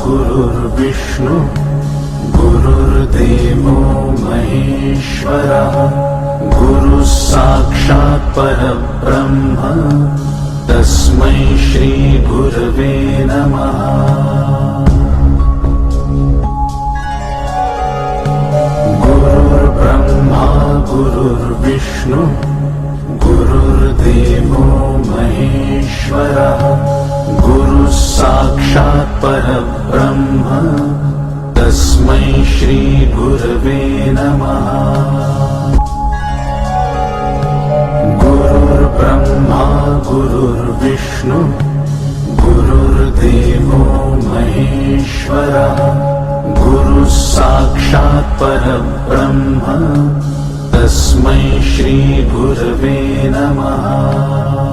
गुरुर्विष्णु गुरुर्देवो महेश्वरः गुरुः साक्षात् परब्रह्म तस्मै श्री गुरवे नमः। गुरुर्ब्रह्मा गुरुर्विष्णु गुरुर्देवो महेश्वरः गुरुः साक्षात् परब्रह्म तस्मै श्री गुरवे नमः। गुरुर्ब्रह्मा गुरुर्विष्णु गुरुर्देवो महेश्वरः गुरुः साक्षात् परब्रह्म तस्मै श्री गुरवे नमः।